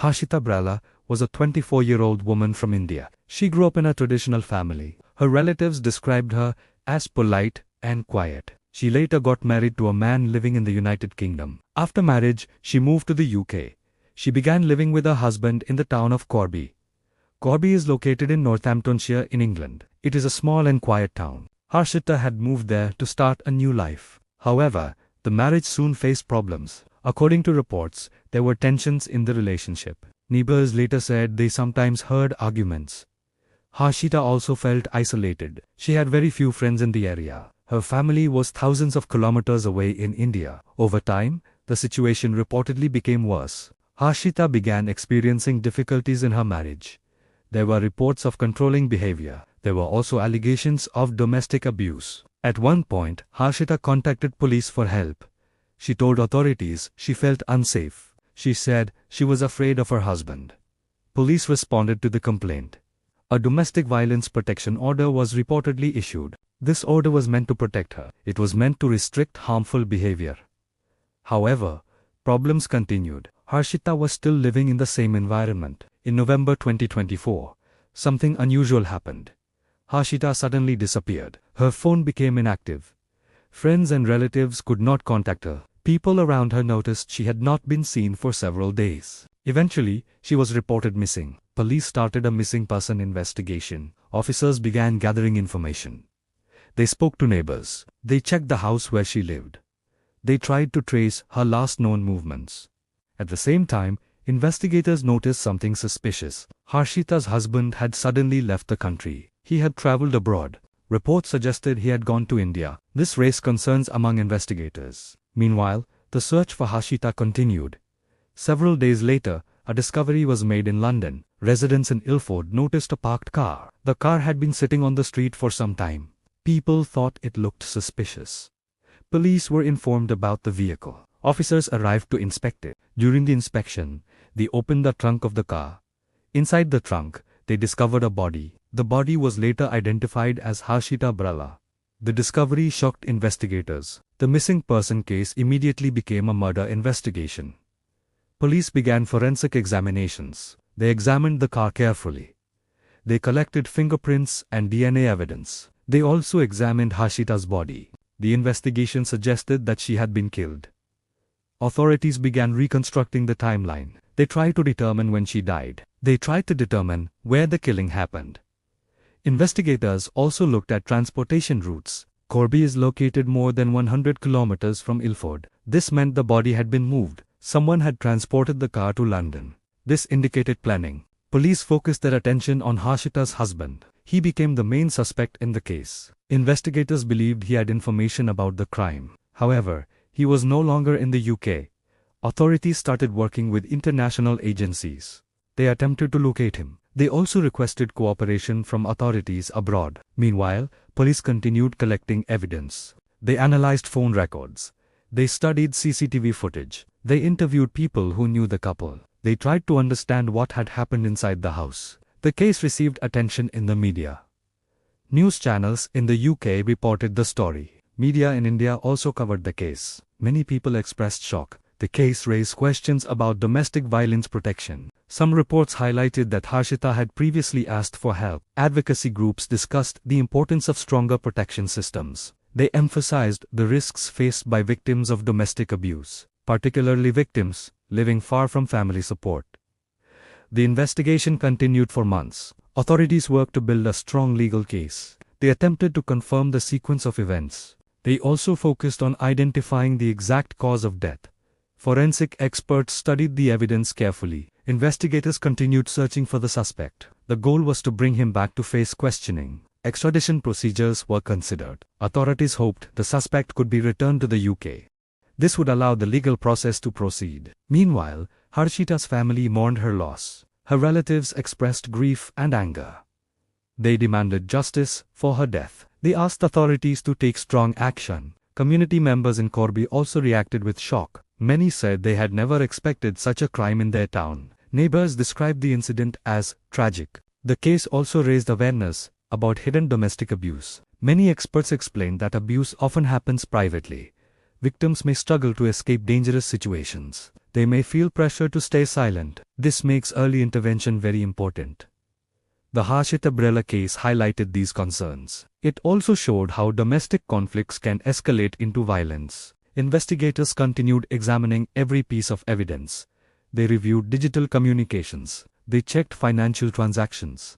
Harshita Brella was a 24-year-old woman from India. She grew up in a traditional family. Her relatives described her as polite and quiet. She later got married to a man living in the United Kingdom. After marriage, she moved to the UK. She began living with her husband in the town of Corby. Corby is located in Northamptonshire in England. It is a small and quiet town. Harshita had moved there to start a new life. However, the marriage soon faced problems. According to reports, there were tensions in the relationship. Neighbors later said they sometimes heard arguments. Harshita also felt isolated. She had very few friends in the area. Her family was thousands of kilometers away in India. Over time, the situation reportedly became worse. Harshita began experiencing difficulties in her marriage. There were reports of controlling behavior. There were also allegations of domestic abuse. At one point, Harshita contacted police for help. She told authorities she felt unsafe. She said she was afraid of her husband. Police responded to the complaint. A domestic violence protection order was reportedly issued. This order was meant to protect her. It was meant to restrict harmful behavior. However, problems continued. Harshita was still living in the same environment. In November 2024, something unusual happened. Harshita suddenly disappeared. Her phone became inactive. Friends and relatives could not contact her. People around her noticed she had not been seen for several days. Eventually, she was reported missing. Police started a missing person investigation. Officers began gathering information. They spoke to neighbors. They checked the house where she lived. They tried to trace her last known movements. At the same time, investigators noticed something suspicious. Harshita's husband had suddenly left the country. He had traveled abroad. Reports suggested he had gone to India. This raised concerns among investigators. Meanwhile, the search for Harshita continued. Several days later, a discovery was made in London. Residents in Ilford noticed a parked car. The car had been sitting on the street for some time. People thought it looked suspicious. Police were informed about the vehicle. Officers arrived to inspect it. During the inspection, they opened the trunk of the car. Inside the trunk, they discovered a body. The body was later identified as Harshita Brella. The discovery shocked investigators. The missing person case immediately became a murder investigation. Police began forensic examinations. They examined the car carefully. They collected fingerprints and DNA evidence. They also examined Harshita's body. The investigation suggested that she had been killed. Authorities began reconstructing the timeline. They tried to determine when she died. They tried to determine where the killing happened. Investigators also looked at transportation routes. Corby is located more than 100 kilometers from Ilford. This meant the body had been moved. Someone had transported the car to London. This indicated planning. Police focused their attention on Harshita's husband. He became the main suspect in the case. Investigators believed he had information about the crime. However, he was no longer in the UK. Authorities started working with international agencies. They attempted to locate him. They also requested cooperation from authorities abroad. Meanwhile, police continued collecting evidence. They analyzed phone records. They studied CCTV footage. They interviewed people who knew the couple. They tried to understand what had happened inside the house. The case received attention in the media. News channels in the UK reported the story. Media in India also covered the case. Many people expressed shock. The case raised questions about domestic violence protection. Some reports highlighted that Harshita had previously asked for help. Advocacy groups discussed the importance of stronger protection systems. They emphasized the risks faced by victims of domestic abuse, particularly victims living far from family support. The investigation continued for months. Authorities worked to build a strong legal case. They attempted to confirm the sequence of events. They also focused on identifying the exact cause of death. Forensic experts studied the evidence carefully. Investigators continued searching for the suspect. The goal was to bring him back to face questioning. Extradition procedures were considered. Authorities hoped the suspect could be returned to the UK. This would allow the legal process to proceed. Meanwhile, Harshita's family mourned her loss. Her relatives expressed grief and anger. They demanded justice for her death. They asked authorities to take strong action. Community members in Corby also reacted with shock. Many said they had never expected such a crime in their town. Neighbors described the incident as tragic. The case also raised awareness about hidden domestic abuse. Many experts explained that abuse often happens privately. Victims may struggle to escape dangerous situations. They may feel pressure to stay silent. This makes early intervention very important. The Harshita Brella case highlighted these concerns. It also showed how domestic conflicts can escalate into violence. Investigators continued examining every piece of evidence. They reviewed digital communications. They checked financial transactions.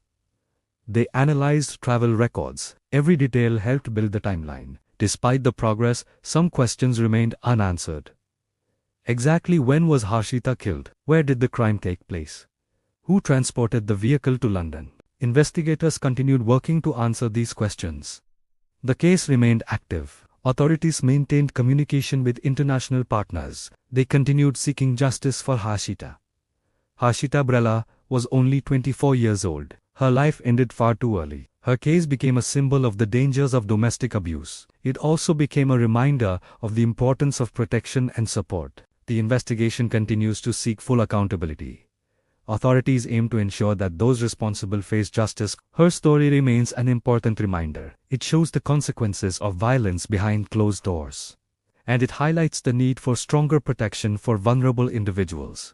They analyzed travel records. Every detail helped build the timeline. Despite the progress, some questions remained unanswered. Exactly when was Harshita killed? Where did the crime take place? Who transported the vehicle to London? Investigators continued working to answer these questions. The case remained active. Authorities maintained communication with international partners. They continued seeking justice for Harshita. Harshita Brella was only 24 years old. Her life ended far too early. Her case became a symbol of the dangers of domestic abuse. It also became a reminder of the importance of protection and support. The investigation continues to seek full accountability. Authorities aim to ensure that those responsible face justice. Her story remains an important reminder. It shows the consequences of violence behind closed doors. And it highlights the need for stronger protection for vulnerable individuals.